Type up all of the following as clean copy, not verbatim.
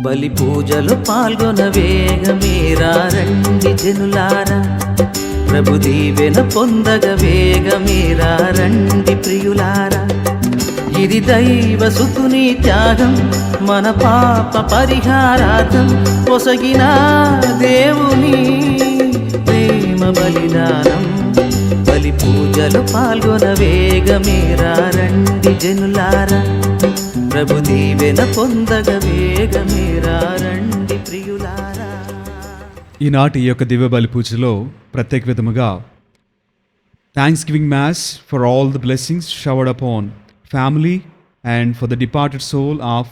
బలి పూజలు పాల్గొన వేగమేరా రండి జనులారా, ప్రభు దీవెన పొందగ వేగమేరా రండి ప్రియులారా. ఇది దైవ సుతుని త్యాగం, మన పాప పరిహారార్థం పొసగిన దేవుని ప్రేమ బలిదానం. బలి పూజలు పాల్గొన వేగమేరా రండి జనులారా, ప్రభు దీవెన పొందగ వేగమేరా రండి ప్రియులారా. ఈనాటి ఈ యొక్క దివ్య బలి పూజలో ప్రత్యేక విధముగా thanksgiving mass for all the blessings showered upon family and for the departed soul of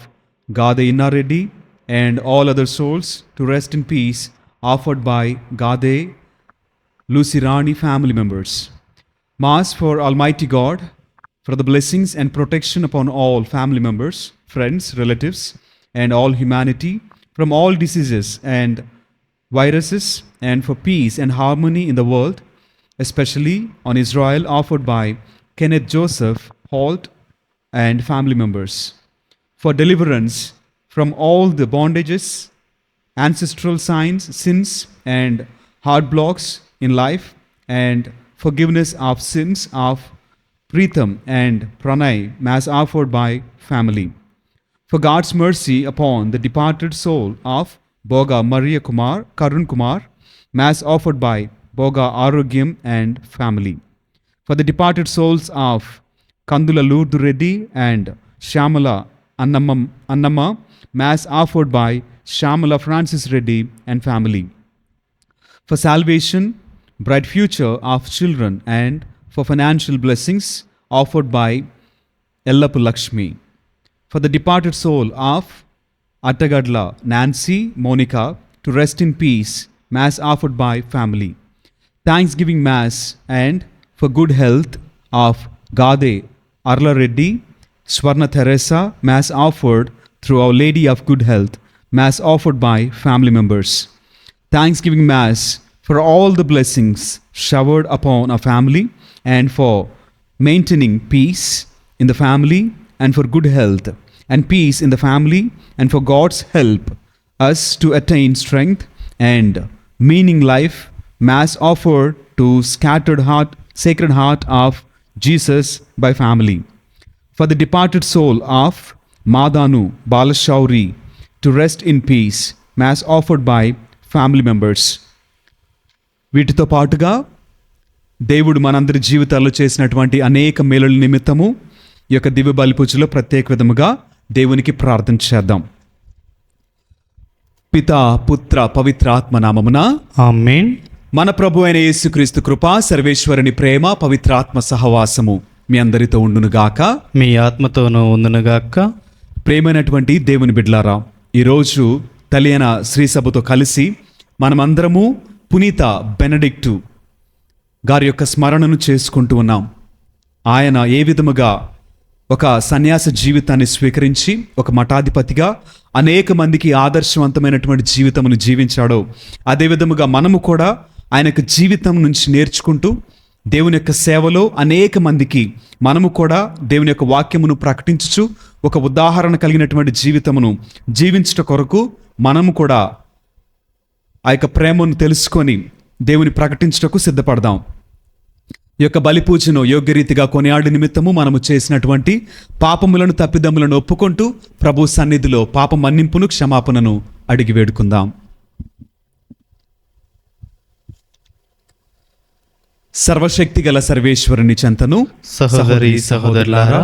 Gade Innareddy and all other souls to rest in peace offered by Gade Lucirani family members. Mass for Almighty God, for the blessings and protection upon all family members, friends, relatives, and all humanity from all diseases and viruses, and for peace and harmony in the world, especially on Israel, offered by Kenneth Joseph Holt and family members. For deliverance from all the bondages, ancestral signs, sins, and hard blocks in life, and forgiveness of sins of Pritham and Pranay, mass offered by family. For God's mercy upon the departed soul of Boga Maria Kumar, Karun Kumar, mass offered by Boga Arogyam and family. For the departed souls of Kandula Lourdu Reddy and Shamala Annamma, mass offered by Shamala Francis Reddy and family. For salvation, bright future of children, and for financial blessings offered by Ellapu Lakshmi. For the departed soul of Attagadla Nancy Monica to rest in peace, mass offered by family. Thanksgiving mass and for good health of Gade Arla Reddy, Swarna Teresa, mass offered through Our Lady of Good Health, mass offered by family members. Thanksgiving mass for all the blessings showered upon our family, and for maintaining peace in the family, and for good health and peace in the family, and for God's help us to attain strength and meaning life, mass offered to Sacred Heart of Jesus by family. For the departed soul of Madanu Balashauri to rest in peace, mass offered by family members. వీటితో పాటుగా దేవుడు మనందరి జీవితాల్లో చేసినటువంటి అనేక మేలుల నిమిత్తము ఈ యొక్క దివ్య బలి పూజలో ప్రత్యేక విధముగా దేవునికి ప్రార్థన చేద్దాం. పితా పుత్ర పవిత్ర ఆత్మ నామమున ఆమేన్. మన ప్రభు అయిన యేసుక్రీస్తు కృప, సర్వేశ్వరుని ప్రేమ, పవిత్రాత్మ సహవాసము మీ అందరితో ఉండునుగాక, మీ ఆత్మతోనూ ఉండునుగాక. ప్రేమైనటువంటి దేవుని బిడ్డలారా, ఈరోజు తలియన శ్రీ సభతో కలిసి మనమందరము పునీత బెనడిక్టు గారి యొక్క స్మరణను చేసుకుంటూ ఉన్నాం. ఆయన ఏ విధముగా ఒక సన్యాస జీవితాన్ని స్వీకరించి ఒక మఠాధిపతిగా అనేక మందికి ఆదర్శవంతమైనటువంటి జీవితమును జీవించాడో, అదే విధముగా మనము కూడా ఆయన యొక్క జీవితం నుంచి నేర్చుకుంటూ దేవుని యొక్క సేవలో అనేక మందికి మనము కూడా దేవుని యొక్క వాక్యమును ప్రకటించుచు ఒక ఉదాహరణ కలిగినటువంటి జీవితమును జీవించుట కొరకు మనము కూడా ఆ యొక్క ప్రేమను తెలుసుకొని దేవుని ప్రకటించుటకు సిద్ధపడదాం. ఈ యొక్క బలి పూజను యోగ్యరీతిగా కొనియాడు నిమిత్తము మనము చేసినటువంటి పాపములను, తప్పిదములను ఒప్పుకుంటూ ప్రభు సన్నిధిలో పాప మన్నింపును, క్షమాపణను అడిగి వేడుకుందాం. సర్వశక్తి గల సర్వేశ్వరుని చెంతను సహోదరి సహోదరులారా,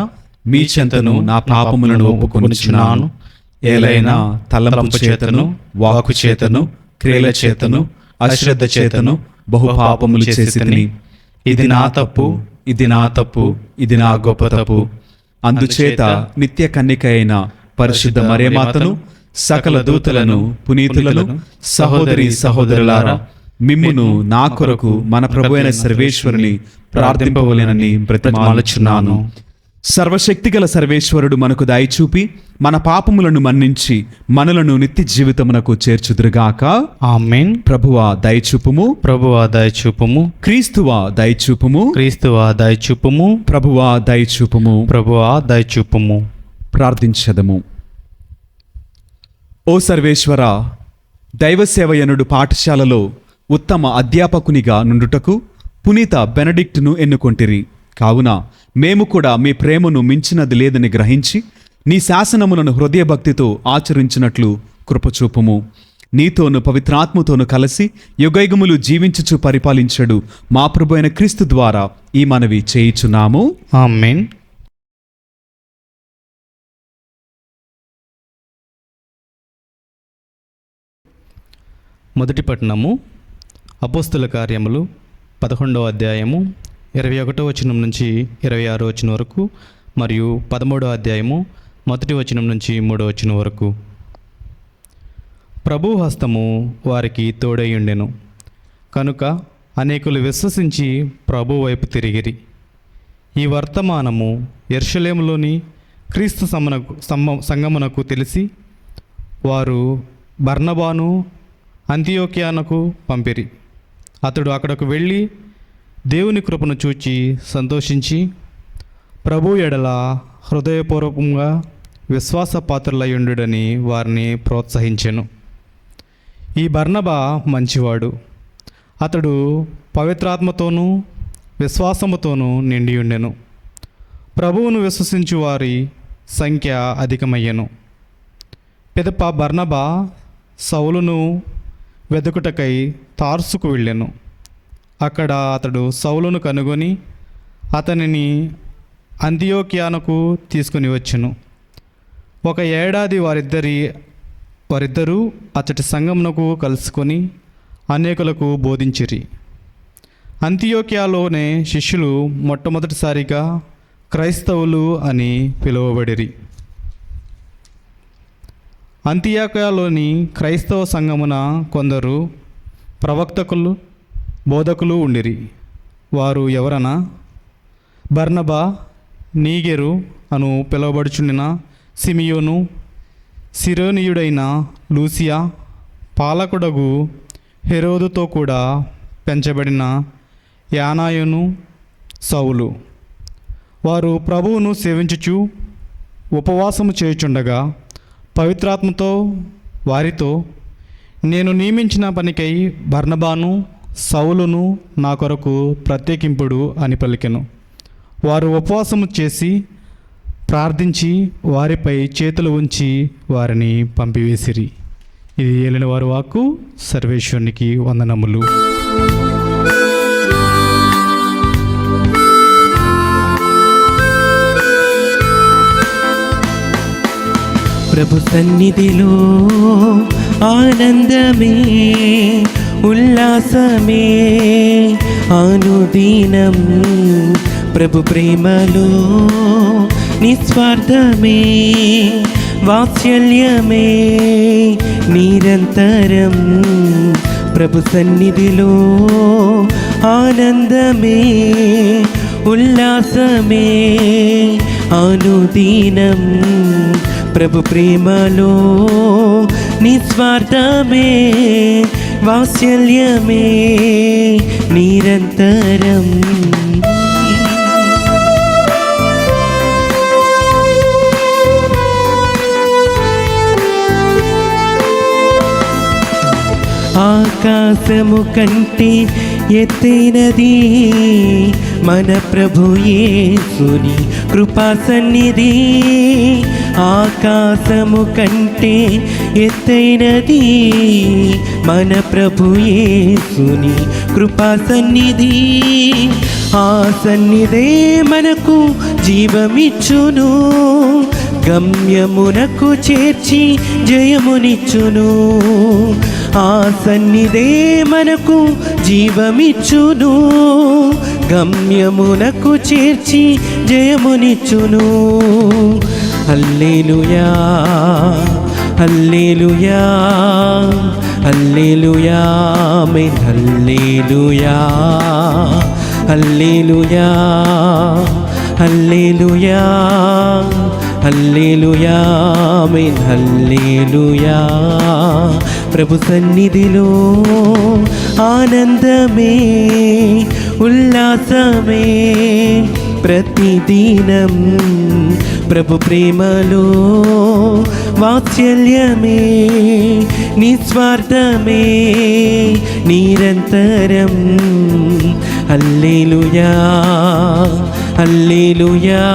మీ చెంతను నా పాపములను ఒప్పుకొనుచున్నాను. ఏలైనా తలంపు చేతను, వాక్కు చేతను, క్రియల చేతను అశ్రద్ధ చేతను బహు పాపములు చేసి తిని, ఇది నా తప్పు, ఇది నా తప్పు, ఇది నా గొప్ప తప్పు. అందుచేత నిత్య కన్నిక అయిన పరిశుద్ధ మరియమాతను, సకల దూతలను, పునీతులను, సహోదరి సహోదరులారా, మిమ్మును నా కొరకు మన ప్రభు అయిన సర్వేశ్వరుని ప్రార్థింపవలెనని బ్రతిమాలుచున్నాను. సర్వశక్తిగల సర్వేశ్వరుడు మనకు దయచూపి మన పాపములను మన్నించి మనలను నిత్య జీవితమునకు చేర్చుదురుగాక. ఆమేన్. ప్రభువా దయచూపుము, ప్రభువా దయచూపుము, క్రీస్తువా దయచూపుము, క్రీస్తువా దయచూపుము, ప్రభువా దయచూపుము. ప్రభువా దయచూపుము. ప్రార్థించదము. ఓ సర్వేశ్వర, దైవసేవయనుడు పాఠశాలలో ఉత్తమ అధ్యాపకునిగా నుండుటకు పునీత బెనడిక్ట్ను ఎన్నుకొంటిరి. కావున మేము కూడా మీ ప్రేమను మించినది లేదని గ్రహించి నీ శాసనములను హృదయభక్తితో ఆచరించినట్లు కృపచూపుము. నీతోను పవిత్రాత్మతోను కలిసి యుగయుగములు జీవించుచు పరిపాలించడు మా ప్రభు అయిన క్రీస్తు ద్వారా ఈ మనవి చేయుచున్నాము. ఆమేన్. మొదటి పట్టణము అపోస్తుల కార్యములు 11వ అధ్యాయము 21వ వచనం నుంచి 26వ వచనం వరకు, మరియు 13వ అధ్యాయము 1వ వచనం నుంచి 3వ వచనం వరకు. ప్రభు హస్తము వారికి తోడైయుండెను కనుక అనేకులు విశ్వసించి ప్రభు వైపు తిరిగిరి. ఈ వర్తమానము యెరూషలేములోని క్రీస్తు సంగమునకు తెలిసి వారు బర్నబాను అంతియోక్యానకు పంపిరి. అతడు అక్కడకు వెళ్ళి దేవుని కృపను చూచి సంతోషించి ప్రభు ఎడల హృదయపూర్వకంగా విశ్వాసపాత్రులయ్యుండుడని వారిని ప్రోత్సహించెను. ఈ బర్నబా మంచివాడు. అతడు పవిత్రాత్మతోనూ విశ్వాసముతోనూ నిండియుండెను. ప్రభువును విశ్వసించు వారి సంఖ్య అధికమయ్యెను. పిదప బర్నబా సౌలును వెదుకుటకై తార్సుకు వెళ్ళెను. అక్కడ అతడు సౌలును కనుగొని అతనిని అంతియోక్యానకు తీసుకుని వచ్చెను. 1 ఏడాది వారిద్దరూ అతడి సంఘమునకు కలుసుకొని అనేకులకు బోధించిరి. అంతియోక్యాలోనే శిష్యులు మొట్టమొదటిసారిగా క్రైస్తవులు అని పిలువబడిరి. అంతియోక్యాలోని క్రైస్తవ సంఘమున కొందరు ప్రవక్తకులు, బోధకులు ఉండిరి. వారు ఎవరనా? బర్నబా, నీగెరు అను పిలువబడుచుండిన సిమియోను, సిరోనీయుడైన లూసియా, పాలకుడగు హెరోదుతో కూడా పెంచబడిన యానాయును, సౌలు. వారు ప్రభువును సేవించుచు ఉపవాసము చేయుచుండగా పవిత్రాత్మతో వారితో, నేను నియమించిన పనికై బర్నబాను, సౌలును నా కొరకు ప్రత్యేకింపుడు అని పలికెను. వారు ఉపవాసము చేసి ప్రార్థించి వారిపై చేతులు ఉంచి వారిని పంపివేసిరి. ఇది ఏలిన వారి వాక్కు. సర్వేశ్వరునికి వందనములు. ప్రభు సన్నిధిలో ఆనందమే, ఉల్లాసమే అనుదినం. ప్రభు ప్రేమలో నిస్వార్థమే, వాత్సల్యమే నిరంతరం. ప్రభు సన్నిధిలో ఆనందమే, ఉల్లాసమే అనుదినం. ప్రభు ప్రేమలో నిస్వార్థమే, వాత్సల్యమే నిరంతరం. ఆకాశము కంటే ఎత్తైనది మన ప్రభు యేసుని కృపా సన్నిధి. ఆకాశము కంటే ఎత్తైనది మన ప్రభు యేసుని కృపా సన్నిధి. ఆ సన్నిధే మనకు జీవమిచ్చును, గమ్యమునకు చేర్చి జయమునిచ్చును. ఆ సన్నిధే మనకు జీవమిచ్చును, గమ్యమునకు చేర్చి జయమునిచ్చును. హల్లెలూయా హల్లెలూయా హల్లెలూయా ఆమేన్. హల్లెలూయా హల్లెలూయా హల్లెలూయా హల్లెలూయా ఆమేన్. హల్లెలూయా. ప్రభు సన్నిధిలో ఆనందమే ఉల్లాసమే ప్రతిదినం, ప్రభు ప్రేమలో వాత్సల్యమే నిస్వార్థమే నిరంతరం. హల్లెలూయా హల్లెలూయా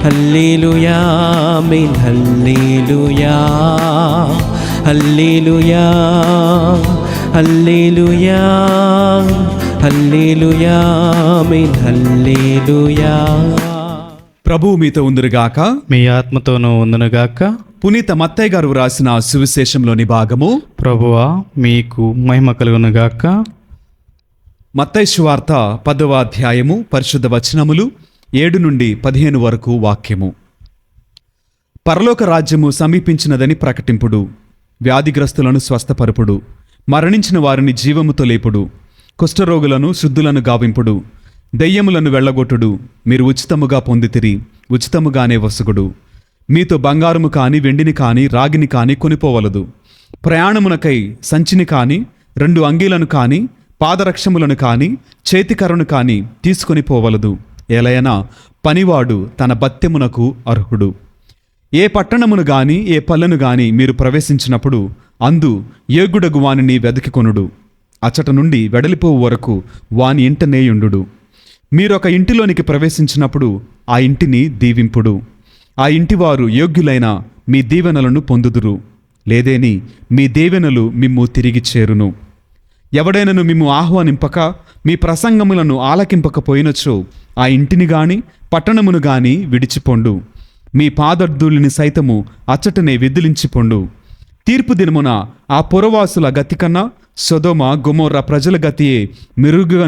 హల్లెలూయా ఆమేన్. హల్లెలూయా హల్లెలూయా హల్లెలూయా హల్లెలూయా ఆమేన్. హల్లెలూయా. ప్రభువు మీతో ఉందురుగాక, మీ ఆత్మతోనూ ఉందునుగాక. పునీత మత్తయ్య గారు రాసిన సువిశేషంలోని భాగము. ప్రభువా మీకు మహిమ కలుగునుగాక. మత్తయి సువార్త 10వ అధ్యాయము పరిశుద్ధ వచనములు 7 నుండి 15 వరకు వాక్యము. పరలోక రాజ్యము సమీపించినదని ప్రకటింపుడు, వ్యాధిగ్రస్తులను స్వస్థపరుపుడు, మరణించిన వారిని జీవముతో లేపుడు, కుష్ఠరోగులను శుద్ధులను గావింపుడు, దెయ్యములను వెళ్ళగొట్టుడు, మీరు ఉచితముగా పొందితిరి, ఉచితముగానే వసుగుడు. మీతో బంగారము కాని వెండిని కాని రాగిని కాని కొనిపోవలదు. ప్రయాణమునకై సంచిని కాని 2 అంగీలను కాని పాదరక్షములను కాని చేతికర్రను కాని తీసుకొని పోవలదు. ఏలయనా పనివాడు తన భత్యమునకు అర్హుడు. ఏ పట్టణమును గాని ఏ పల్లెను గాని మీరు ప్రవేశించినప్పుడు అందు యోగ్యుడగు వానిని వెదకికొనుడు. అచ్చట నుండి వెడలిపోవు వరకు వాని ఇంటనేయుండు. మీరొక ఇంటిలోనికి ప్రవేశించినప్పుడు ఆ ఇంటిని దీవింపుడు. ఆ ఇంటివారు యోగ్యులైన మీ దీవెనలను పొందుదురు, లేదేని మీ దీవెనలు మిమ్ము తిరిగి చేరును. ఎవడైనను మిమ్ము ఆహ్వానింపక మీ ప్రసంగములను ఆలకింపకపోయినచో ఆ ఇంటిని గాని పట్టణమును గాని విడిచిపొండు. మీ పాదర్ధుల్ని సైతము అచ్చటనే విదిలించిపొండు. తీర్పు దినమున ఆ పురవాసుల గతి కన్నా సొదొమ గొమొర్రా ప్రజల గతియే మెరుగుగా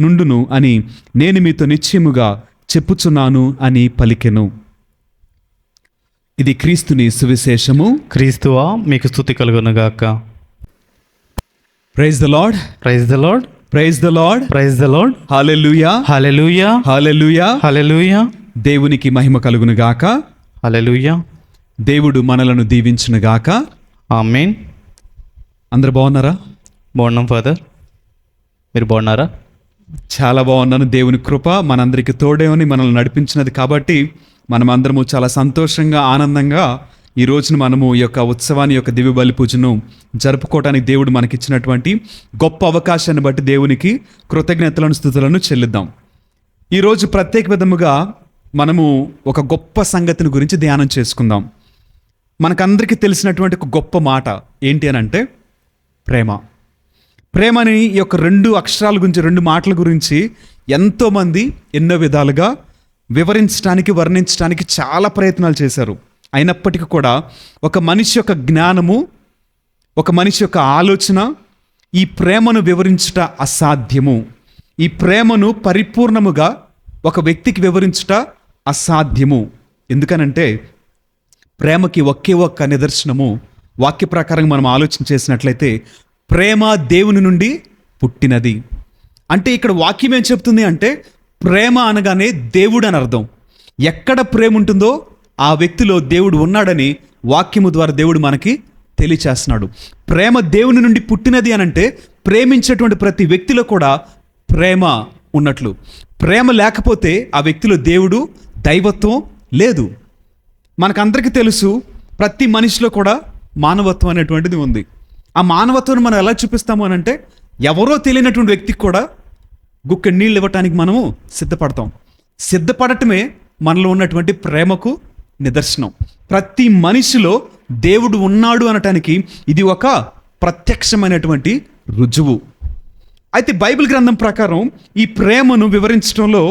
నుండును అని నేను మీతో నిశ్చయముగా చెప్పుచున్నాను అని పలికెను. ఇది క్రీస్తుని సువిశేషము. క్రీస్తువా మీకు స్తుతి కలుగునుగాక. Praise the Lord, praise the Lord, praise the Lord, praise the Lord. Hallelujah, hallelujah, hallelujah. Hallelujah, దేవునికి మహిమ కలుగునుగాక. హల్లెలూయా. దేవుడు మనలను దీవించునుగాక. ఆమేన్. అందరు బాగున్నారా? బాగున్నాం ఫాదర్, మీరు బాగున్నారా? చాలా బాగున్నాను. దేవుని కృప మనందరికి తోడేమని మనల్ని నడిపించినది కాబట్టి మనం అందరము చాలా సంతోషంగా ఆనందంగా ఈ రోజున మనము ఈ యొక్క ఉత్సవాన్ని యొక్క దివ్య బలి పూజను జరుపుకోవడానికి దేవుడు మనకిచ్చినటువంటి గొప్ప అవకాశాన్ని బట్టి దేవునికి కృతజ్ఞతలను స్తుతులను చెల్లిద్దాం. ఈరోజు ప్రత్యేక విధముగా మనము ఒక గొప్ప సంగతిని గురించి ధ్యానం చేసుకుందాం. మనకందరికీ తెలిసినటువంటి ఒక గొప్ప మాట ఏంటి అని అంటే ప్రేమ. ప్రేమని ఈ యొక్క 2 అక్షరాల గురించి, 2 మాటల గురించి ఎంతోమంది ఎన్నో విధాలుగా వివరించడానికి, వర్ణించడానికి చాలా ప్రయత్నాలు చేశారు. అయినప్పటికీ కూడా ఒక మనిషి యొక్క జ్ఞానము, ఒక మనిషి యొక్క ఆలోచన ఈ ప్రేమను వివరించుట అసాధ్యము. ఈ ప్రేమను పరిపూర్ణముగా ఒక వ్యక్తికి వివరించుట అసాధ్యము. ఎందుకనంటే ప్రేమకి ఒకే ఒక్క నిదర్శనము వాక్య ప్రకారం మనం ఆలోచన చేసినట్లయితే ప్రేమ దేవుని నుండి పుట్టినది. అంటే ఇక్కడ వాక్యం ఏం చెప్తుంది అంటే ప్రేమ అనగానే దేవుడు అని అర్థం. ఎక్కడ ప్రేమ ఉంటుందో ఆ వ్యక్తిలో దేవుడు ఉన్నాడని వాక్యము ద్వారా దేవుడు మనకి తెలియచేస్తున్నాడు. ప్రేమ దేవుని నుండి పుట్టినది అని అంటే ప్రేమించేటువంటి ప్రతి వ్యక్తిలో కూడా ప్రేమ ఉన్నట్లు. ప్రేమ లేకపోతే ఆ వ్యక్తిలో దేవుడు, దైవత్వం లేదు. మనకందరికీ తెలుసు ప్రతి మనిషిలో కూడా మానవత్వం అనేటువంటిది ఉంది. ఆ మానవత్వాన్ని మనం ఎలా చూపిస్తాము అని అంటే ఎవరో తెలియనటువంటి వ్యక్తికి కూడా గుక్కెడు నీళ్ళు ఇవ్వటానికి మనము సిద్ధపడతాం. సిద్ధపడటమే మనలో ఉన్నటువంటి ప్రేమకు నిదర్శనం. ప్రతి మనిషిలో దేవుడు ఉన్నాడు అనటానికి ఇది ఒక ప్రత్యక్షమైనటువంటి రుజువు. అయితే బైబిల్ గ్రంథం ప్రకారం ఈ ప్రేమను వివరించడంలో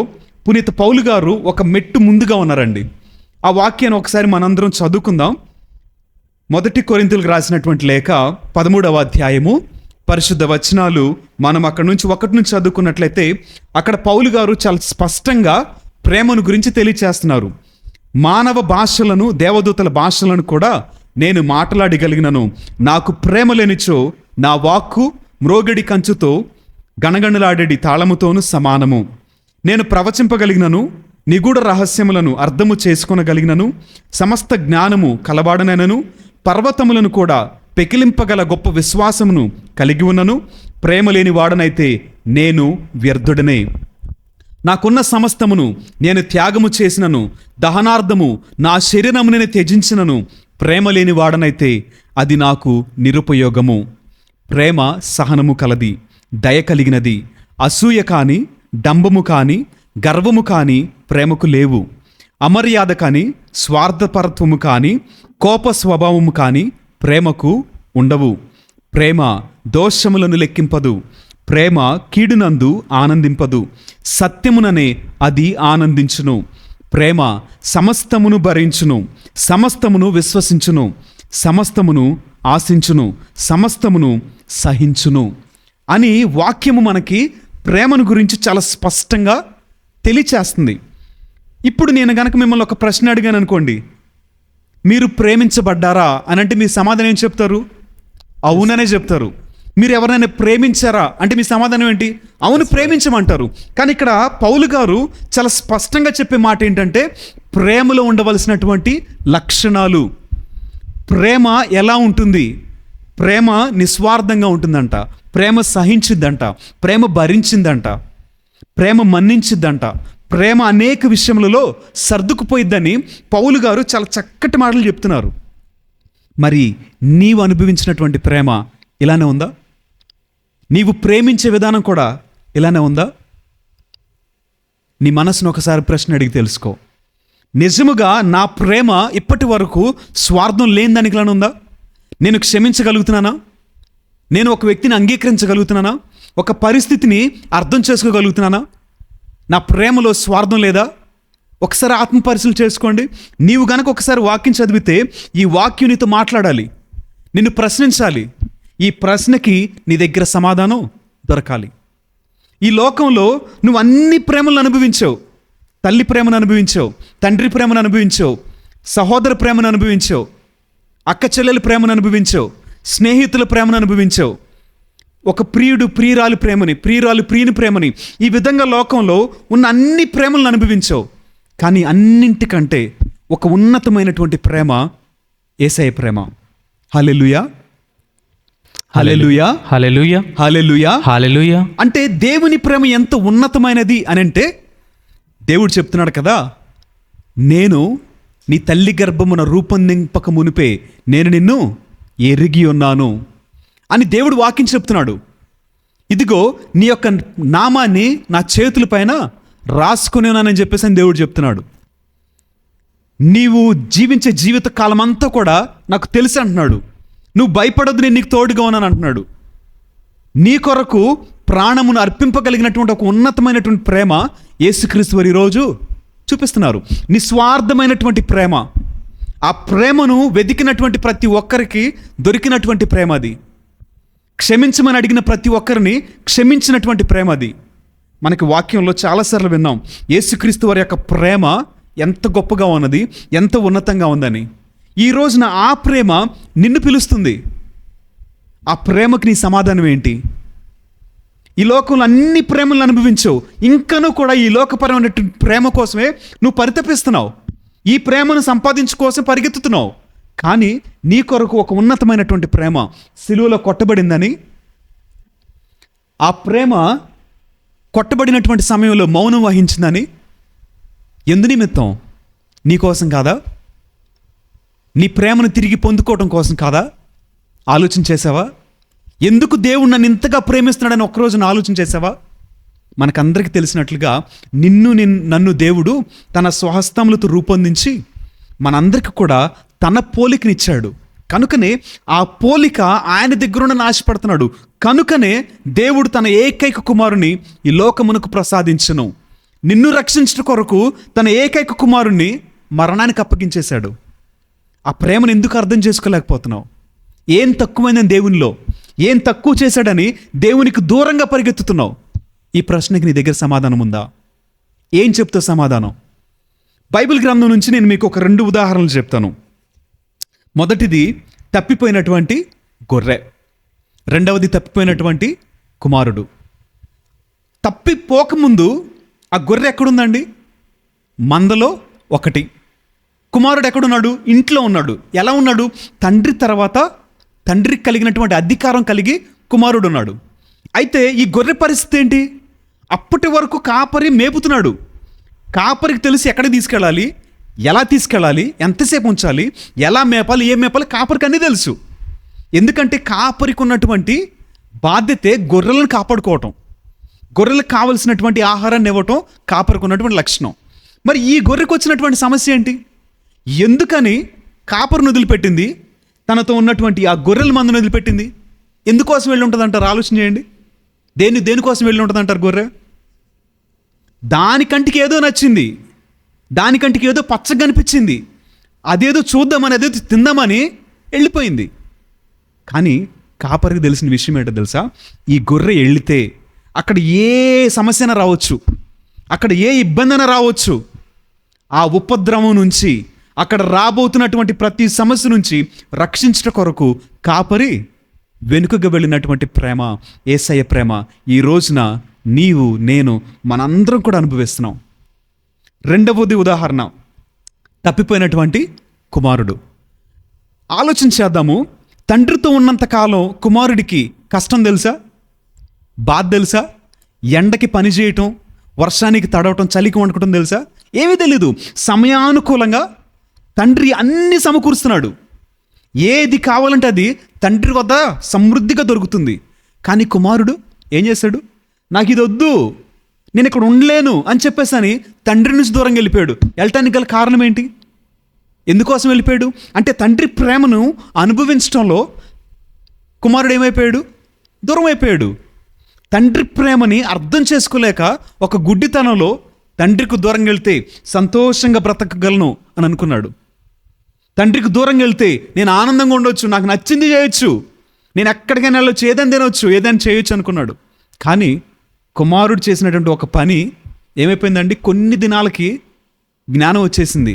పునీత పౌలు గారు ఒక మెట్టు ముందుగా ఉన్నారండి. ఆ వాక్యాన్ని ఒకసారి మనందరం చదువుకుందాం. మొదటి కొరింథీయులకు రాసినటువంటి లేఖ 13వ అధ్యాయము పరిశుద్ధ వచనాలు మనం అక్కడ నుంచి 1 నుంచి చదువుకున్నట్లయితే అక్కడ పౌలు గారు చాలా స్పష్టంగా ప్రేమను గురించి తెలియచేస్తున్నారు. మానవ భాషలను, దేవదూతల భాషలను కూడా నేను మాట్లాడగలిగినను, నాకు ప్రేమ లేనిచో నా వాక్కు మ్రోగడి కంచుతో గణగణలాడేడి తాళముతోను సమానము. నేను ప్రవచింపగలిగినను, నిగూఢ రహస్యములను అర్థము చేసుకొనగలిగినను, సమస్త జ్ఞానము కలవాడనైనను, పర్వతములను కూడా పెకిలింపగల గొప్ప విశ్వాసమును కలిగి ఉన్నను, ప్రేమ లేని వాడనైతే నేను వ్యర్థుడనే. నాకున్న సమస్తమును నేను త్యాగము చేసినను, దహనార్థము నా శరీరము నేను త్యజించినను, ప్రేమ లేని వాడనైతే అది నాకు నిరుపయోగము. ప్రేమ సహనము కలది, దయ కలిగినది, అసూయ కాని, డంబము కాని, గర్వము కాని ప్రేమకు లేవు. అమర్యాద కాని, స్వార్థపరత్వము కాని, కోప స్వభావము కాని ప్రేమకు ఉండవు. ప్రేమ దోషములను లెక్కింపదు, ప్రేమ కీడునందు ఆనందింపదు, సత్యముననే అది ఆనందించును. ప్రేమ సమస్తమును భరించును, సమస్తమును విశ్వసించును, సమస్తమును ఆశించును, సమస్తమును సహించును అని వాక్యము మనకి ప్రేమను గురించి చాలా స్పష్టంగా తెలియచేస్తుంది. ఇప్పుడు నేను గనక మిమ్మల్ని ఒక ప్రశ్న అడిగాను అనుకోండి, మీరు ప్రేమించబడ్డారా అని అంటే మీ సమాధానం ఏం చెప్తారు? అవుననే చెప్తారు. మీరు ఎవరైనా ప్రేమించారా అంటే మీ సమాధానం ఏంటి? అవును, ప్రేమించమంటారు. కానీ ఇక్కడ పౌలు గారు చాలా స్పష్టంగా చెప్పే మాట ఏంటంటే ప్రేమలో ఉండవలసినటువంటి లక్షణాలు. ప్రేమ ఎలా ఉంటుంది? ప్రేమ నిస్వార్థంగా ఉంటుందంట, ప్రేమ సహించిద్దంట, ప్రేమ భరించిందంట, ప్రేమ మన్నించిద్దంట, ప్రేమ అనేక విషయములలో సర్దుకుపోయిద్దని పౌలు గారు చాలా చక్కటి మాటలు చెప్తున్నారు. మరి నీవు అనుభవించినటువంటి ప్రేమ ఇలానే ఉందా? నీవు ప్రేమించే విధానం కూడా ఇలానే ఉందా? నీ మనసును ఒకసారి ప్రశ్న అడిగి తెలుసుకో. నిజముగా నా ప్రేమ ఇప్పటి వరకు స్వార్థం లేని దానికి ఇలానే ఉందా? నేను క్షమించగలుగుతున్నానా? నేను ఒక వ్యక్తిని అంగీకరించగలుగుతున్నానా? ఒక పరిస్థితిని అర్థం చేసుకోగలుగుతున్నానా? నా ప్రేమలో స్వార్థం లేదా? ఒకసారి ఆత్మపరిశీలన చేసుకోండి. నీవు గనక ఒకసారి వాక్యం చదివితే ఈ వాక్యం నీతో మాట్లాడాలి, నిన్ను ప్రశ్నించాలి. ఈ ప్రశ్నకి నీ దగ్గర సమాధానం దొరకాలి. ఈ లోకంలో నువ్వు అన్ని ప్రేమలను అనుభవించావు. తల్లి ప్రేమను అనుభవించావు, తండ్రి ప్రేమను అనుభవించావు, సహోదర ప్రేమను అనుభవించావు, అక్క చెల్లెల ప్రేమను అనుభవించావు, స్నేహితుల ప్రేమను అనుభవించావు, ఒక ప్రియుడు ప్రియురాలి ప్రేమని, ప్రియురాలు ప్రియుని ప్రేమని, ఈ విధంగా లోకంలో ఉన్న అన్ని ప్రేమలను అనుభవించావు. కానీ అన్నింటికంటే ఒక ఉన్నతమైనటువంటి ప్రేమ యేసయ్య ప్రేమ. హల్లెలూయా, హల్లెలూయా, హల్లెలూయా, హల్లెలూయా, హల్లెలూయా. అంటే దేవుని ప్రేమ ఎంత ఉన్నతమైనది అని అంటే దేవుడు చెప్తున్నాడు కదా, నేను నీ తల్లి గర్భమున రూపొందింపక మునిపే నేను నిన్ను ఎరిగి ఉన్నాను అని దేవుడు వాక్యం చెప్తున్నాడు. ఇదిగో నీ యొక్క నామాన్ని నా చేతుల పైన రాసుకుని ఉన్నానని చెప్పేసి అని దేవుడు చెప్తున్నాడు. నీవు జీవించే జీవిత కాలం అంతా కూడా నాకు తెలుసు అంటున్నాడు. నువ్వు భయపడొద్దు, నేను నీకు తోడుగా ఉన్నాను అంటున్నాడు. నీ కొరకు ప్రాణమును అర్పింపగలిగినటువంటి ఒక ఉన్నతమైనటువంటి ప్రేమ యేసుక్రీస్తు వారు ఈరోజు చూపిస్తున్నారు. నిస్వార్థమైనటువంటి ప్రేమ. ఆ ప్రేమను వెతికినటువంటి ప్రతి ఒక్కరికి దొరికినటువంటి ప్రేమ అది. క్షమించమని అడిగిన ప్రతి ఒక్కరిని క్షమించినటువంటి ప్రేమ అది. మనకి వాక్యంలో చాలాసార్లు విన్నాం యేసుక్రీస్తు వారి యొక్క ప్రేమ ఎంత గొప్పగా ఉన్నది, ఎంత ఉన్నతంగా ఉందని. ఈ రోజున ఆ ప్రేమ నిన్ను పిలుస్తుంది. ఆ ప్రేమకి నీ సమాధానం ఏంటి? ఈ లోకంలో అన్ని ప్రేమలను అనుభవించావు, ఇంకనూ కూడా ఈ లోకపరమైనటువంటి ప్రేమ కోసమే నువ్వు పరితపిస్తున్నావు. ఈ ప్రేమను సంపాదించుకోసం పరిగెత్తుతున్నావు. కానీ నీ కొరకు ఒక ఉన్నతమైనటువంటి ప్రేమ సిలువలో కొట్టబడిందని, ఆ ప్రేమ కొట్టబడినటువంటి సమయంలో మౌనం వహించిందని, ఎందు నిమిత్తం? నీ కోసం కాదా? నీ ప్రేమను తిరిగి పొందుకోవడం కోసం కాదా? ఆలోచన చేసావా? ఎందుకు దేవుడు నన్ను ఇంతగా ప్రేమిస్తున్నాడని ఒక్కరోజు ఆలోచన చేసావా? మనకందరికీ తెలిసినట్లుగా నన్ను దేవుడు తన స్వహస్తములతో రూపొందించి మనందరికీ కూడా తన పోలికనిచ్చాడు. కనుకనే ఆ పోలిక ఆయన దగ్గరున్న ఆశపడుతున్నాడు. కనుకనే దేవుడు తన ఏకైక కుమారుని ఈ లోకమునకు ప్రసాదించును. నిన్ను రక్షించడం కొరకు తన ఏకైక కుమారుణ్ణి మరణానికి అప్పగించేశాడు. ఆ ప్రేమను ఎందుకు అర్థం చేసుకోలేకపోతున్నావు? ఏం తక్కువైందని దేవునిలో, ఏం తక్కువ చేశాడని దేవునికి దూరంగా పరిగెత్తుతున్నావు? ఈ ప్రశ్నకి నీ దగ్గర సమాధానం ఉందా? ఏం చెప్తావు సమాధానం? బైబిల్ గ్రంథం నుంచి నేను మీకు ఒక 2 ఉదాహరణలు చెప్తాను. మొదటిది తప్పిపోయినటువంటి గొర్రె, రెండవది తప్పిపోయినటువంటి కుమారుడు. తప్పిపోకముందు ఆ గొర్రె ఎక్కడుందండి? మందలో ఒకటి. కుమారుడు ఎక్కడున్నాడు? ఇంట్లో ఉన్నాడు. ఎలా ఉన్నాడు? తండ్రి తర్వాత తండ్రికి కలిగినటువంటి అధికారం కలిగి కుమారుడు ఉన్నాడు. అయితే ఈ గొర్రె పరిస్థితి ఏంటి? అప్పటి వరకు కాపరి మేపుతున్నాడు. కాపరికి తెలిసి ఎక్కడికి తీసుకెళ్ళాలి, ఎలా తీసుకెళ్ళాలి, ఎంతసేపు ఉంచాలి, ఎలా మేపాలి, ఏం మేపాలి కాపరికి అన్నీ తెలుసు. ఎందుకంటే కాపరికి ఉన్నటువంటి బాధ్యతే గొర్రెలను కాపాడుకోవటం, గొర్రెలకు కావలసినటువంటి ఆహారాన్ని ఇవ్వటం కాపరికి ఉన్నటువంటి లక్షణం. మరి ఈ గొర్రెకు వచ్చినటువంటి సమస్య ఏంటి? ఎందుకని కాపరిని వదిలిపెట్టింది? తనతో ఉన్నటువంటి ఆ గొర్రెల మందును వదిలిపెట్టింది. ఎందుకోసం వెళ్ళి ఉంటుంది అంటారు? ఆలోచన చేయండి. దేనికోసం వెళ్ళి ఉంటుంది అంటారు? గొర్రె దానికంటికి ఏదో నచ్చింది, దానికంటికి ఏదో పచ్చగా అనిపించింది, అదేదో చూద్దామని, అదేదో తిందామని వెళ్ళిపోయింది. కానీ కాపరికి తెలిసిన విషయం ఏంటో తెలుసా? ఈ గొర్రె వెళితే అక్కడ ఏ సమస్యన రావచ్చు, అక్కడ ఏ ఇబ్బంది అయినా రావచ్చు. ఆ ఉపద్రవం నుంచి, అక్కడ రాబోతున్నటువంటి ప్రతి సమస్య నుంచి రక్షించడం కొరకు కాపరి వెనుకగా వెళ్ళినటువంటి ప్రేమ, యేసయ్య ప్రేమ ఈ రోజున నీవు నేను మనందరం కూడా అనుభవిస్తున్నాం. రెండవది ఉదాహరణ తప్పిపోయినటువంటి కుమారుడు. ఆలోచించేద్దాము. తండ్రితో ఉన్నంత కాలం కుమారుడికి కష్టం తెలుసా, బాధ తెలుసా? ఎండకి పని చేయటం, వర్షానికి తడవటం, చలికి వండుకోవటం తెలుసా? ఏమీ తెలీదు. సమయానుకూలంగా తండ్రి అన్నీ సమకూరుస్తున్నాడు. ఏది కావాలంటే అది తండ్రి వద్ద సమృద్ధిగా దొరుకుతుంది. కానీ కుమారుడు ఏం చేశాడు? నాకు ఇది వద్దు, నేను ఇక్కడ ఉండలేను అని చెప్పేసి తండ్రి నుంచి దూరంగా వెళ్ళిపోయాడు. వెళ్ళటానికి గల కారణం ఏంటి? ఎందుకోసం వెళ్ళిపోయాడు అంటే తండ్రి ప్రేమను అనుభవించడంలో కుమారుడు ఏమైపోయాడు? దూరం అయిపోయాడు. తండ్రి ప్రేమని అర్థం చేసుకోలేక ఒక గుడ్డితనంలో తండ్రికి దూరంగా వెళ్తే సంతోషంగా బ్రతకగలను అని అనుకున్నాడు. తండ్రికి దూరంగా వెళ్తే నేను ఆనందంగా ఉండొచ్చు, నాకు నచ్చింది చేయొచ్చు, నేను ఎక్కడికైనా వెళ్ళొచ్చు, ఏదైనా తినొచ్చు, ఏదైనా చేయొచ్చు అనుకున్నాడు. కానీ కుమారుడు చేసినటువంటి ఒక పని ఏమైపోయిందండి? కొన్ని దినాలకి జ్ఞానం వచ్చేసింది.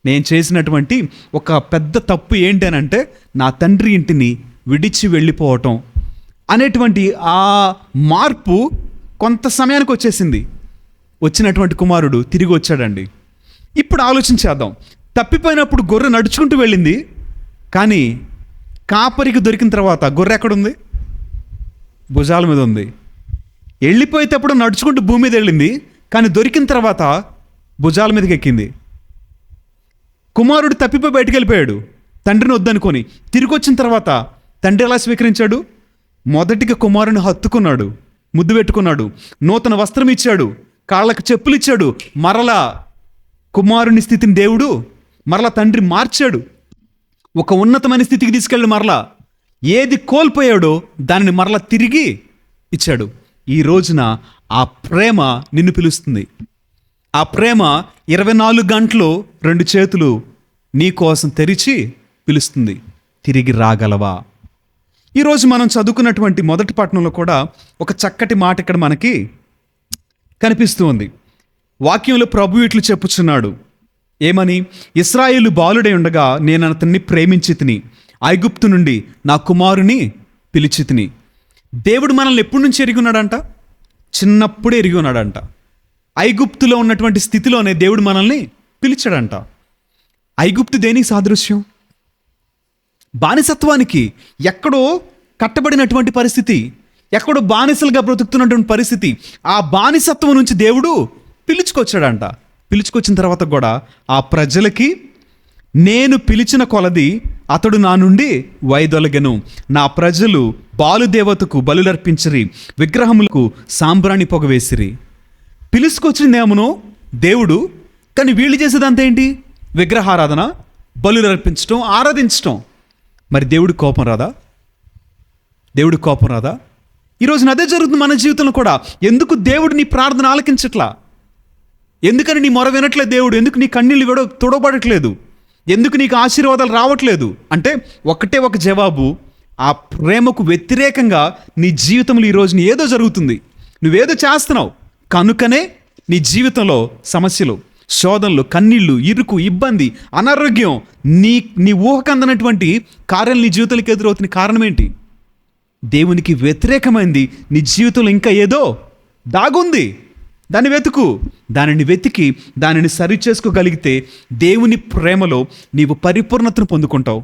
నేను చేసినటువంటి ఒక పెద్ద తప్పు ఏంటి అని అంటే నా తండ్రి ఇంటిని విడిచి వెళ్ళిపోవటం అనేటువంటి ఆ మార్పు కొంత సమయానికి వచ్చేసింది. వచ్చినటువంటి కుమారుడు తిరిగి వచ్చాడండి. ఇప్పుడు ఆలోచించేద్దాం. తప్పిపోయినప్పుడు గొర్రె నడుచుకుంటూ వెళ్ళింది, కానీ కాపరికి దొరికిన తర్వాత గొర్రె ఎక్కడుంది? భుజాల మీద ఉంది. వెళ్ళిపోయేటప్పుడు నడుచుకుంటూ భూమి మీద వెళ్ళింది, కానీ దొరికిన తర్వాత భుజాల మీదకి ఎక్కింది. కుమారుడు తప్పిపోయి బయటికి వెళ్ళిపోయాడు తండ్రిని వద్దనుకొని. తిరిగి వచ్చిన తర్వాత తండ్రి ఎలా స్వీకరించాడు? మొదటిగా కుమారుని హత్తుకున్నాడు, ముద్దు పెట్టుకున్నాడు, నూతన వస్త్రం ఇచ్చాడు, కాళ్ళకు చెప్పులు ఇచ్చాడు. మరలా కుమారుని స్థితిని దేవుడు మరలా తండ్రి మార్చాడు. ఒక ఉన్నతమైన స్థితికి తీసుకెళ్ళి మరలా ఏది కోల్పోయాడో దానిని మరలా తిరిగి ఇచ్చాడు. ఈ రోజున ఆ ప్రేమ నిన్ను పిలుస్తుంది. ఆ ప్రేమ 24 గంటలు 2 చేతులు నీ కోసం తెరిచి పిలుస్తుంది. తిరిగి రాగలవా? ఈరోజు మనం చదువుకున్నటువంటి మొదటి పట్టణంలో కూడా ఒక చక్కటి మాట ఇక్కడ మనకి కనిపిస్తూ ఉంది. వాక్యంలో ప్రభు ఇట్లు చెప్పుచున్నాడు. ఏమని? ఇశ్రాయేలు బాలుడై ఉండగా నేను అతన్ని ప్రేమించి తిని, ఐగుప్తు నుండి నా కుమారుని పిలిచి తిని. దేవుడు మనల్ని ఎప్పటి నుంచి ఎరిగి ఉన్నాడంట? చిన్నప్పుడే ఎరిగి ఉన్నాడంట. ఐగుప్తులో ఉన్నటువంటి స్థితిలోనే దేవుడు మనల్ని పిలిచాడంట. ఐగుప్తు దేనికి సాదృశ్యం? బానిసత్వానికి. ఎక్కడో కట్టబడినటువంటి పరిస్థితి, ఎక్కడో బానిసలుగా బ్రతుకుతున్నటువంటి పరిస్థితి. ఆ బానిసత్వం నుంచి దేవుడు పిలుచుకొచ్చాడంట. పిలుచుకొచ్చిన తర్వాత కూడా ఆ ప్రజలకి నేను పిలిచిన కొలది అతడు నా నుండి వైదొలగెను. నా ప్రజలు బాలుదేవతకు బలులర్పించిరి, విగ్రహములకు సాంబ్రాణి పొగవేసిరి. పిలుచుకొచ్చిందేమో దేవుడు, కానీ వీళ్ళు చేసేదంతా ఏంటి? విగ్రహారాధన, బలులర్పించడం, ఆరాధించడం. మరి దేవుడి కోపం రాదా? దేవుడి కోపం రాదా? ఈరోజు అదే జరుగుతుంది మన జీవితంలో కూడా. ఎందుకు దేవుడు నీ ప్రార్థన ఆలకించట్లా? ఎందుకని నీ మొర వినట్లేదు దేవుడు? ఎందుకు నీ కన్నీళ్ళు కూడా తుడబడట్లేదు? ఎందుకు నీకు ఆశీర్వాదాలు రావట్లేదు అంటే ఒకటే ఒక జవాబు, ఆ ప్రేమకు వ్యతిరేకంగా నీ జీవితంలో ఈరోజు ఏదో జరుగుతుంది, నువ్వేదో చేస్తున్నావు కనుకనే నీ జీవితంలో సమస్యలు, శోధనలు, కన్నీళ్ళు, ఇరుకు, ఇబ్బంది, అనారోగ్యం, నీ ఊహకందనటువంటి కార్యాలు నీ జీవితానికి ఎదురవుతున్న కారణం ఏంటి? దేవునికి వ్యతిరేకమైంది నీ జీవితంలో ఇంకా ఏదో దాగుంది. దాన్ని వెతుకు, దానిని వెతికి దానిని సరి చేసుకోగలిగితే దేవుని ప్రేమలో నీవు పరిపూర్ణతను పొందుకుంటావు.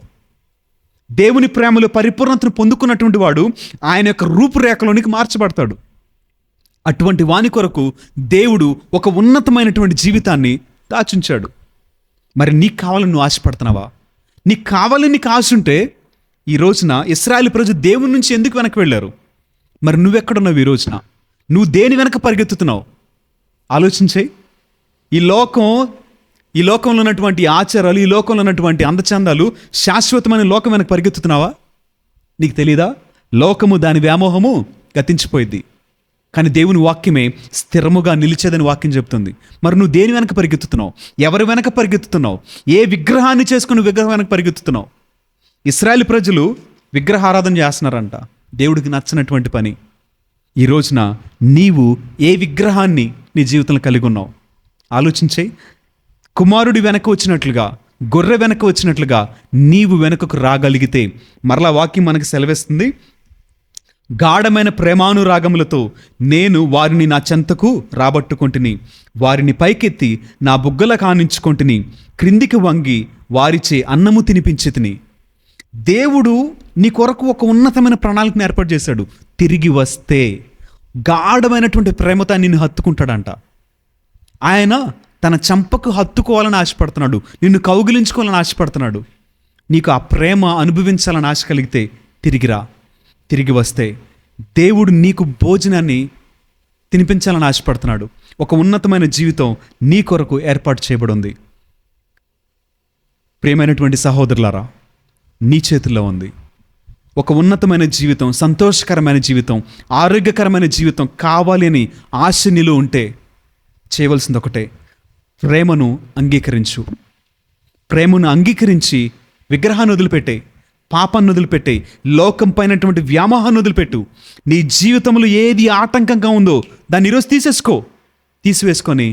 దేవుని ప్రేమలో పరిపూర్ణతను పొందుకున్నటువంటి వాడు ఆయన యొక్క రూపురేఖలోనికి మార్చబడతాడు. అటువంటి వాని కొరకు దేవుడు ఒక ఉన్నతమైనటువంటి జీవితాన్ని దాచుంచాడు. మరి నీకు కావాలని నువ్వు ఆశపడుతున్నావా? నీకు కావాలని నీకు ఆశ ఉంటే ఈ రోజున ఇశ్రాయేలు ప్రజలు దేవుని నుంచి ఎందుకు వెనక్కి వెళ్ళారు? మరి నువ్వెక్కడున్నావు ఈ రోజున? నువ్వు దేని వెనక పరిగెత్తుతున్నావు? ఆలోచించే. ఈ లోకంలో ఉన్నటువంటి ఆచారాలు, ఈ లోకంలో ఉన్నటువంటి అందచందాలు, శాశ్వతమైన లోకం వెనక పరిగెత్తుతున్నావా? నీకు తెలీదా? లోకము దాని వ్యామోహము గతించిపోయింది, కానీ దేవుని వాక్యమే స్థిరముగా నిలిచేదని వాక్యం చెప్తుంది. మరి నువ్వు దేని వెనక పరిగెత్తుతున్నావు? ఎవరి వెనక పరిగెత్తుతున్నావు? ఏ విగ్రహాన్ని చేసుకుని విగ్రహం వెనక పరిగెత్తుతున్నావు? ఇశ్రాయేలు ప్రజలు విగ్రహారాధన చేస్తున్నారంట, దేవుడికి నచ్చినటువంటి పని. ఈ రోజున నీవు ఏ విగ్రహాన్ని నీ జీవితంలో కలిగి ఉన్నావు? ఆలోచించే. కుమారుడి వెనక వచ్చినట్లుగా, గొర్రె వెనక వచ్చినట్లుగా నీవు వెనకకు రాగలిగితే, మరలా వాక్యం మనకు సెలవిస్తుంది, గాఢమైన ప్రేమానురాగములతో నేను వారిని నా చెంతకు రాబట్టుకొంటిని, వారిని పైకెత్తి నా బుగ్గల కానించుకొంటిని, క్రిందికి వంగి వారిచే అన్నము తినిపించితిని. దేవుడు నీ కొరకు ఒక ఉన్నతమైన ప్రణాళికను ఏర్పాటు చేశాడు. తిరిగి వస్తే గాఢమైనటువంటి ప్రేమతో నిన్ను హత్తుకుంటాడంట. ఆయన తన చంపకు హత్తుకోవాలని ఆశపడుతున్నాడు, నిన్ను కౌగిలించుకోవాలని ఆశపడుతున్నాడు. నీకు ఆ ప్రేమ అనుభవించాలని ఆశ కలిగితే తిరిగిరా. తిరిగి వస్తే దేవుడు నీకు భోజనాన్ని తినిపించాలని ఆశపడుతున్నాడు. ఒక ఉన్నతమైన జీవితం నీ కొరకు ఏర్పాటు చేయబడి ఉంది. ప్రియమైనటువంటి సహోదరులారా, నీ చేతుల్లో ఉంది. ఒక ఉన్నతమైన జీవితం, సంతోషకరమైన జీవితం, ఆరోగ్యకరమైన జీవితం కావాలి అని ఆశ నీలో ఉంటే చేయవలసింది ఒకటే, ప్రేమను అంగీకరించు. ప్రేమను అంగీకరించి విగ్రహాన్ని వదిలిపెట్టే, పాపాన్ని వదిలిపెట్టే, లోకం పైనటువంటి వ్యామోహాన్ని వదిలిపెట్టు. నీ జీవితంలో ఏది ఆటంకంగా ఉందో దాన్ని ఈరోజు తీసివేసుకొని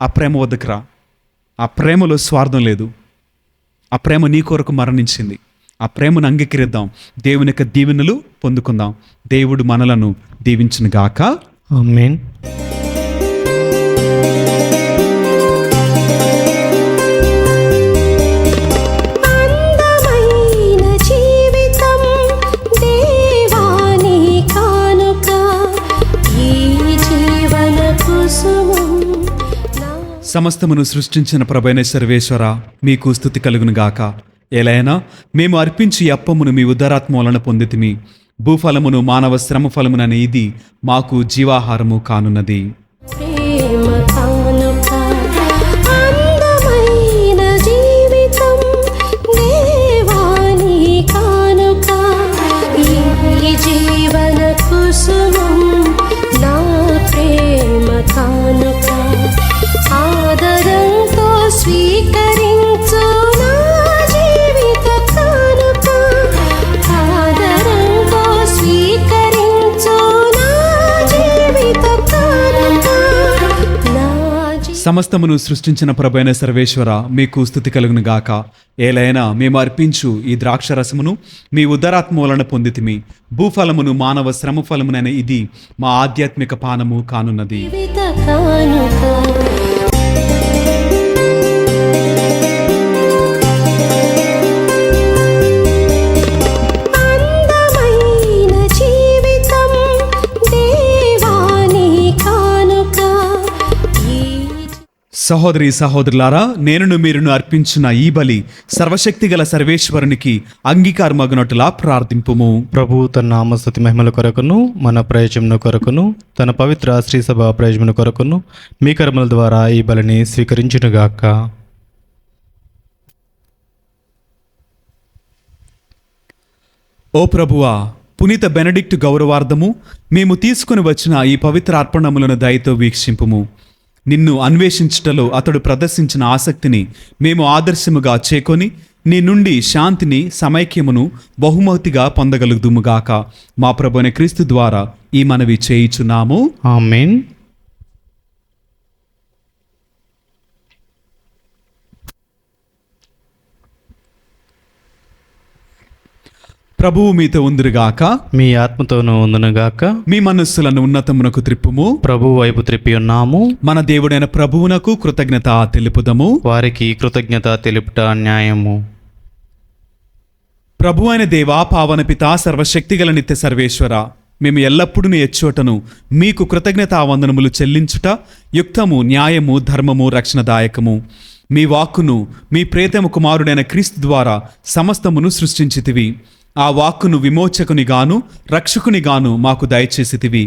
ఆ ప్రేమ వద్దకు రా. ఆ ప్రేమలో స్వార్థం లేదు. ఆ ప్రేమ నీ కొరకు మరణించింది. ఆ ప్రేమను అంగీకరిద్దాం, దేవుని యొక్క దీవెనలు పొందుకుందాం. దేవుడు మనలను దీవించును గాక. ఆమేన్. సమస్తమును సృష్టించిన ప్రభైన సర్వేశ్వర, మీకు స్తుతి కలుగును గాక. ఎలైనా మేము అర్పించి అప్పమును మీ ఉదారాత్మ వలన పొందితిమి. భూఫలమును మానవ శ్రమ ఫలమునని ఇది మాకు జీవాహారము కానున్నది. సమస్తమును సృష్టించిన ప్రభైన సర్వేశ్వర, మీకు స్తుతి కలుగును గాక. ఏలైనా మేము అర్పించు ఈ ద్రాక్షరసమును మీ ఉదరాత్మ వలన పొందితిమి. భూఫలమును మానవ శ్రమ ఫలమునైన ఇది మా ఆధ్యాత్మిక పానము కానున్నది. సహోదరి సహోదరులారా, నేనును మీరును అర్పించిన ఈ బలి సర్వశక్తిగల సర్వేశ్వరునికి అంగీకారమగునట్లుగా ప్రార్థింపుము. ప్రభు తన నామస్తుతి మహిమల కొరకును మన ప్రయోజనం కొరకును తన పవిత్ర శ్రీసభ ప్రయోజనం కొరకును మీ కర్మల ద్వారా ఈ బలిని స్వీకరించునుగాక. ఓ ప్రభువా, పునీత బెనడిక్ట్ గౌరవార్థము మేము తీసుకుని వచ్చిన ఈ పవిత్ర అర్పణములను దయతో వీక్షింపుము. నిన్ను అన్వేషించుటలో అతడు ప్రదర్శించిన ఆసక్తిని మేము ఆదర్శముగా చేకొని నీ నుండి శాంతిని సమైక్యమును బహుమతిగా పొందగలుగుదుముగాక. మా ప్రభువైన క్రీస్తు ద్వారా ఈ మనవి చేయుచున్నాము. ఆమేన్. ప్రభువు మీతో ఉందిరుగాక. మీ ఆత్మతోనూ ఉందునుగాక. మీ మనస్సులను ఉన్నతమునకు త్రిప్పుము. ప్రభు వైపు త్రిప్పి ఉన్నాము. మన దేవుడైన ప్రభువునకు కృతజ్ఞత తెలుపుదము. వారికి కృతజ్ఞత తెలుపుట న్యాయము. ప్రభు అయిన దేవా, పావన పిత, సర్వశక్తిగల నిత్య సర్వేశ్వర, మేము ఎల్లప్పుడూ నీ ఎచ్చోటను మీకు కృతజ్ఞతావందనములు చెల్లించుట యుక్తము, న్యాయము, ధర్మము, రక్షణదాయకము. మీ వాక్కును మీ ప్రేతమ కుమారుడైన క్రీస్తు ద్వారా సమస్తమును సృష్టించితివి. ఆ వాక్కును విమోచకునిగాను రక్షకునిగాను మాకు దయచేసితివి.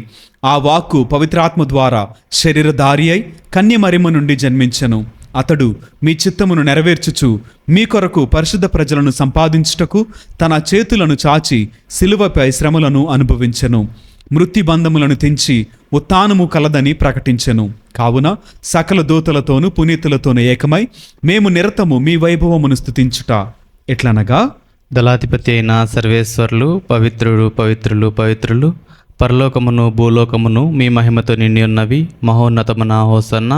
ఆ వాక్కు పవిత్రాత్మ ద్వారా శరీరధారి అయి కన్యమరిమ నుండి జన్మించెను. అతడు మీ చిత్తమును నెరవేర్చుచు మీ కొరకు పరిశుద్ధ ప్రజలను సంపాదించుటకు తన చేతులను చాచి సిలువపై శ్రమలను అనుభవించెను. మృత్యుబంధములను తెంచి ఉత్థానము కలదని ప్రకటించెను. కావున సకల దూతలతోనూ పునీతులతోనూ ఏకమై మేము నిరతము మీ వైభవమును స్తుతించుట ఎట్లనగా, దళాధిపతి అయిన సర్వేశ్వరులు పవిత్రుడు, పవిత్రులు, పవిత్రులు, పరలోకమును భూలోకమును మీ మహిమతో నిండి ఉన్నవి. మహోన్నతమున హోసన్న.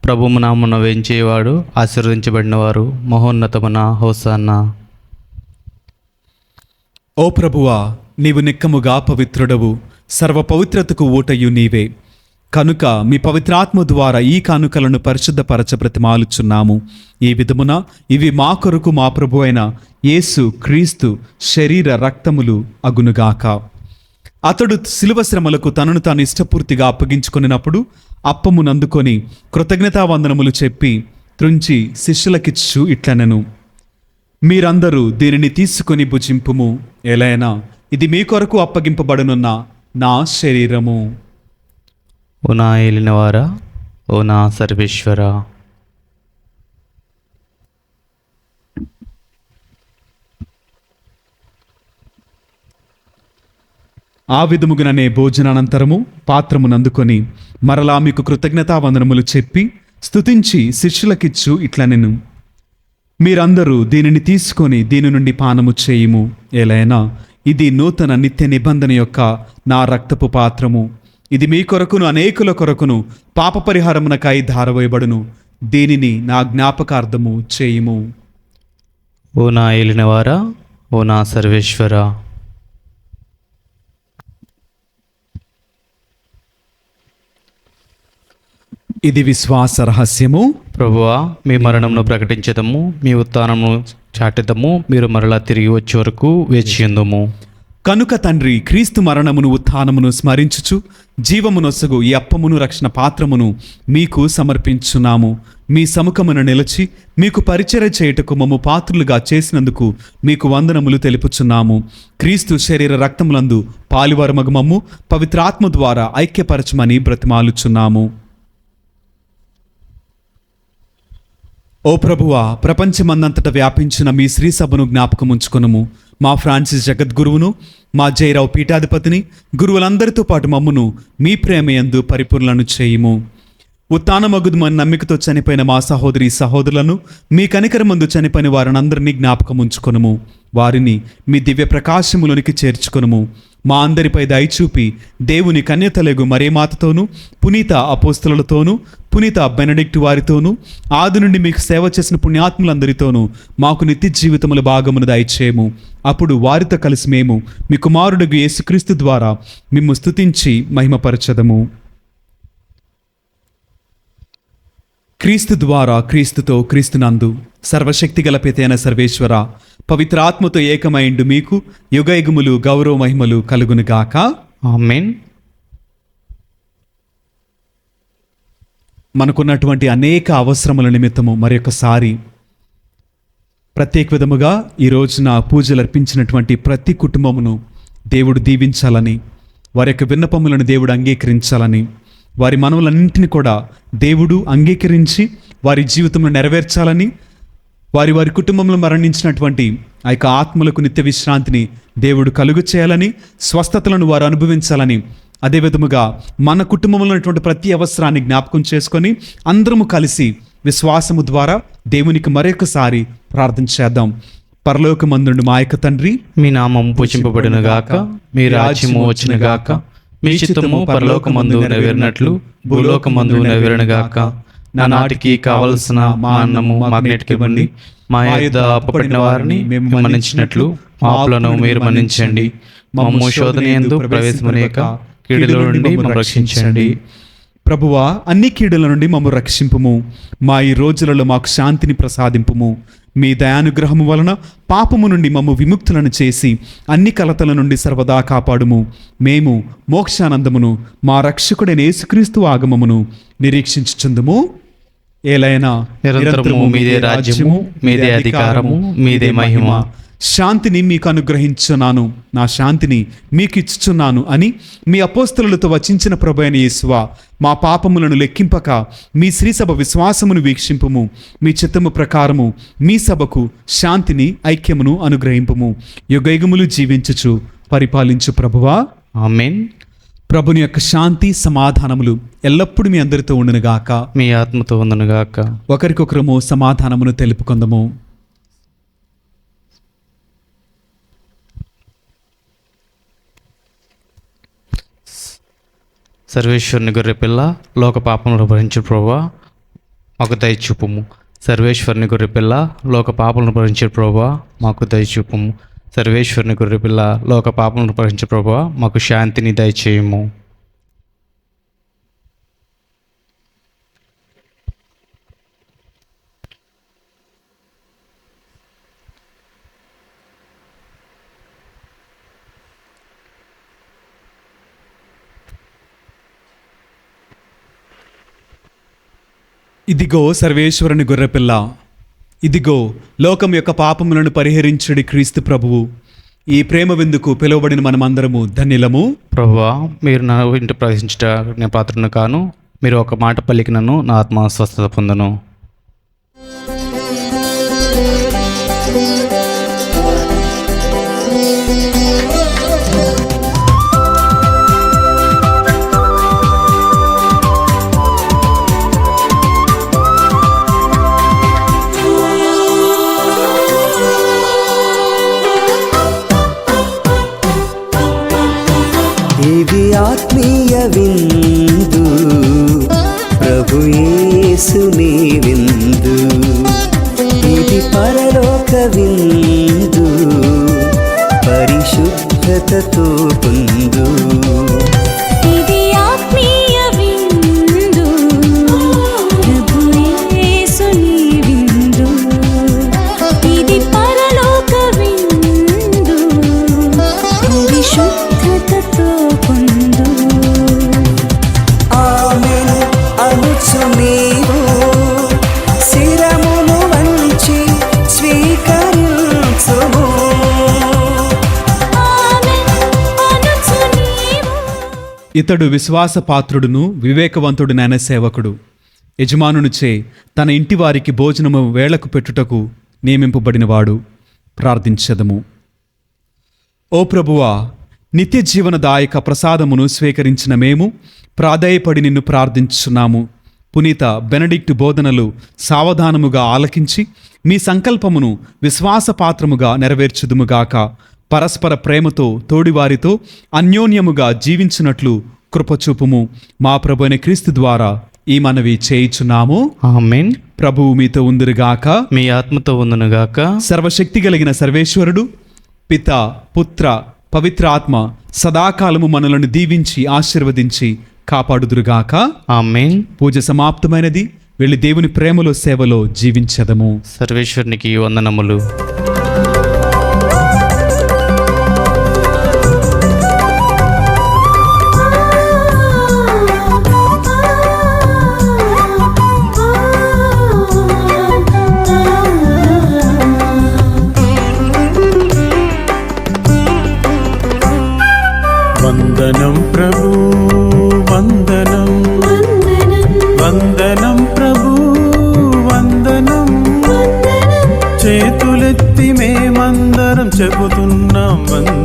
ప్రభువు నామమున వేంచేవాడు ఆశీర్వదించబడినవారు. మహోన్నతమున హోసన్న. ఓ ప్రభువా, నీవు నిక్కముగా పవిత్రుడవు, సర్వ పవిత్రతకు ఊటయు నీవే. కనుక మీ పవిత్రాత్మ ద్వారా ఈ కానుకలను పరిశుద్ధపరచ బ్రతిమాలుచున్నాము. ఈ విధమున ఇవి మా కొరకు మా ప్రభు అయిన యేసు క్రీస్తు శరీర రక్తములు అగునుగాక. అతడు శిలువ శ్రమలకు తనను తాను ఇష్టపూర్తిగా అప్పగించుకొనినప్పుడు అప్పమునందుకొని కృతజ్ఞతావందనములు చెప్పి త్రుంచి శిష్యులకిచ్చు ఇట్లనెను, మీరందరూ దీనిని తీసుకొని భుజింపుము. ఎలైనా ఇది మీ కొరకు అప్పగింపబడనున్న నా శరీరము. ఓ నా ఏలినవారా, ఓ నా సర్వేశ్వర. ఆ విధముగానే భోజనానంతరము పాత్రమునందుకొని మరలా మీకు కృతజ్ఞతావందనములు చెప్పి స్తుతించి శిష్యులకిచ్చు ఇట్లనెను, మీరందరూ దీనిని తీసుకొని దీని నుండి పానము చేయుము. ఏలైనా ఇది నూతన నిత్య నిబంధన యొక్క నా రక్తపు పాత్రము. ఇది మీ కొరకును అనేకుల కొరకును పాప పరిహారమునకై ధారవేయబడును. దీనిని నా జ్ఞాపకార్థము చేయుము. ఓ నా ఏలినవారా, ఓ నా సర్వేశ్వర. ఇది విశ్వాస రహస్యము. ప్రభువా, మీ మరణమును ప్రకటించదము, మీ ఉత్థానమును చాటిదము. మీరు మరలా తిరిగి వచ్చే వరకు వేచియుందుము. కనుక తండ్రి, క్రీస్తు మరణమును ఉత్థానమును స్మరించుచు జీవమునొసగు ఈ అప్పమును రక్షణ పాత్రమును మీకు సమర్పించున్నాము. మీ సముఖమున నిలిచి మీకు పరిచర్య చేయుటకు మమ్ము పాత్రులుగా చేసినందుకు మీకు వందనములు తెలుపుచున్నాము. క్రీస్తు శరీర రక్తములందు పాలువారమగు మమ్ము పవిత్రాత్మ ద్వారా ఐక్యపరచమని బ్రతిమాలుచున్నాము. ఓ ప్రభువా, ప్రపంచమందంతట వ్యాపించిన మీ శ్రీ సభను జ్ఞాపకముంచుకొనుము. మా ఫ్రాన్సిస్ జగద్గురువును, మా జయరావు పీఠాధిపతిని, గురువులందరితో పాటు మమ్మును మీ ప్రేమయందు పరిపూర్ణలను చేయుము. ఉత్థానమగుదుమని నమ్మికతో చనిపోయిన మా సహోదరి సహోదరులను, మీ కనికరమందు చనిపోయిన వారినందరినీ జ్ఞాపకముంచుకొనుము. వారిని మీ దివ్య ప్రకాశములోనికి చేర్చుకొనుము. మా అందరిపై దయచూపి దేవుని కన్యతలగు మరేమాతతోనూ, పునీత అపోస్తలులతోనూ, పునీత బెనడిక్ట్ వారితోనూ, ఆది నుండి మీకు సేవ చేసిన పుణ్యాత్ములందరితోనూ మాకు నిత్య జీవితముల భాగమును దయచేయము. అప్పుడు వారితో కలిసి మేము మీ కుమారుడు యేసుక్రీస్తు ద్వారా మిమ్ము స్తుతించి మహిమపరచదము. క్రీస్తు ద్వారా, క్రీస్తుతో, క్రీస్తునందు సర్వశక్తిగల పితైన సర్వేశ్వర, పవిత్రాత్మతో ఏకమైండు మీకు యుగయుగములు గౌరవ మహిమలు కలుగునుగాక. ఆమేన్. మనకున్నటువంటి అనేక అవసరముల నిమిత్తము మరొకసారి ప్రత్యేక విధముగా ఈ రోజున పూజలు అర్పించినటువంటి ప్రతి కుటుంబమును దేవుడు దీవించాలని, వారి యొక్క విన్నపములను దేవుడు అంగీకరించాలని, వారి మనవులన్నింటినీ కూడా దేవుడు అంగీకరించి వారి జీవితంలో నెరవేర్చాలని, వారి వారి కుటుంబంలో మరణించినటువంటి ఆ యొక్క ఆత్మలకు నిత్య విశ్రాంతిని దేవుడు కలుగు చేయాలని, స్వస్థతలను వారు అనుభవించాలని, అదే విధముగా మన కుటుంబంలో ఉన్నటువంటి ప్రతి అవసరాన్ని జ్ఞాపకం చేసుకొని అందరము కలిసి విశ్వాసము ద్వారా దేవునికి మరొకసారి ప్రార్థన చేద్దాం. పరలోకమందుండు మా యొక్క తండ్రి, మీ నామం పూజింపబడును గాక, మీ రాజ్యము వచ్చును గాక, మీ చిత్తము పరలోకమందు నెరవేరినట్లు భూలోకమందు నెరవేరును గాక. నా నాటికి కావలసిన మా అన్నము మాకు నేటికివ్వండి. మా యొద్ద అప్పుపడిన వారిని మేము మన్నించినట్లు మా అప్పులను మీరు మన్నించండి. మమ్ము శోధన యందు ప్రవేశమునేక కీడుల నుండి మమ్మల్ని రక్షించండి. ప్రభువా, అన్ని కీడుల నుండి మమ్ము రక్షింపుము. మా ఈ రోజులలో మాకు శాంతిని ప్రసాదింపుము. మీ దయానుగ్రహము వలన పాపము నుండి మమ్ము విముక్తులను చేసి అన్ని కలతల నుండి సర్వదా కాపాడుము. మేము మోక్షానందమును మా రక్షకుడైన యేసుక్రీస్తు ఆగమమును నిరీక్షించుచుందుము. ఏలైనా నిరంతరము మీదే రాజ్యము, మీదే అధికారము, మీదే మహిమ. శాంతిని మీకు అనుగ్రహించున్నాను, నా శాంతిని మీకు ఇచ్చుచున్నాను అని మీ అపోస్తలులతో వచించిన ప్రభువైన యేసువా, మా పాపములను లెక్కింపక మీ శ్రీసభ విశ్వాసమును వీక్షింపుము. మీ చిత్తము ప్రకారము మీ సభకు శాంతిని, ఐక్యమును అనుగ్రహింపుము. యుగయుగములు జీవించుచు పరిపాలించు ప్రభువా, ఆమేన్. ప్రభుని యొక్క శాంతి సమాధానములు ఎల్లప్పుడూ మీ అందరితో ఉండునుగాక, మీ ఆత్మతో ఉండును గాక. ఒకరికొకరము సమాధానమును తెలుపుకొందము. సర్వేశ్వరుని గొర్రెపిల్ల, లోక పాపములను భరించు ప్రభువా మాకు దయచూపుము. సర్వేశ్వరుని గొర్రెపిల్ల, లోక పాపములను భరించు ప్రభువా మాకు దయచూపుము. సర్వేశ్వరుని గొర్రెపిల్ల, లోక పాపములను భరించు ప్రభువా మాకు శాంతిని దయచేయము. ఇదిగో సర్వేశ్వరుని గొర్రెపిల్ల, ఇదిగో లోకం యొక్క పాపములను పరిహరించుడి క్రీస్తు ప్రభువు. ఈ ప్రేమ విందుకు పిలువబడిన మనమందరము ధన్యులము. ప్రభువా, మీరు నా ఇంటి ప్రవేశించుట నేను పాత్రను కాను. మీరు ఒక మాట పలికినను నా ఆత్మ స్వస్థత పొందను. ఇది ఆత్మీయ విందు, ప్రభు యేసుని విందు. ఇది పరలోక విందు, పరిశుద్ధతతో పొందు. ఇది ఆత్మీయ విందు, ప్రభు యేసుని విందు. ఇది పరలోక విందు, పరిశుద్ధతతో పొందు. ఆమేన్ అనుచు నీవు శిరమును వంచి స్వీకరించుము. ఆమేన్ అనుచు నీవు. ఇతడు విశ్వాసపాత్రుడును వివేకవంతుడునైన సేవకుడు, యజమానునిచే తన ఇంటి వారికి భోజనము వేళకు పెట్టుటకు నియమింపబడినవాడు. ప్రార్థించదము. ఓ ప్రభువా, నిత్య జీవనదాయక ప్రసాదమును స్వీకరించిన మేము ప్రాధేయపడి నిన్ను ప్రార్థించున్నాము. పునీత బెనడిక్టు బోధనలు సావధానముగా ఆలకించి మీ సంకల్పమును విశ్వాసపాత్రముగా నెరవేర్చుదుముగాక. పరస్పర ప్రేమతో తోడివారితో అన్యోన్యముగా జీవించున్నట్లు కృపచూపుము. మా ప్రభువైన క్రీస్తు ద్వారా ఈ మనవి చేయుచున్నాము. ఆమేన్. ప్రభువు మీతో ఉందురుగాక. మీ ఆత్మతో ఉండును గాక. సర్వశక్తి కలిగిన సర్వేశ్వరుడు పిత, పుత్ర, పవిత్ర ఆత్మ సదాకాలము మనలను దీవించి ఆశీర్వదించి కాపాడుదురుగాక. ఆమేన్. పూజ సమాప్తమైనది. వెళ్ళి దేవుని ప్రేమలో సేవలో జీవించదము. సర్వేశ్వరునికి వందనములు. వందనం ప్రభు, వందనం వందనం ప్రభు, వందనం. చేతులెత్తి మేమందరం చెబుతున్నాం వందనం.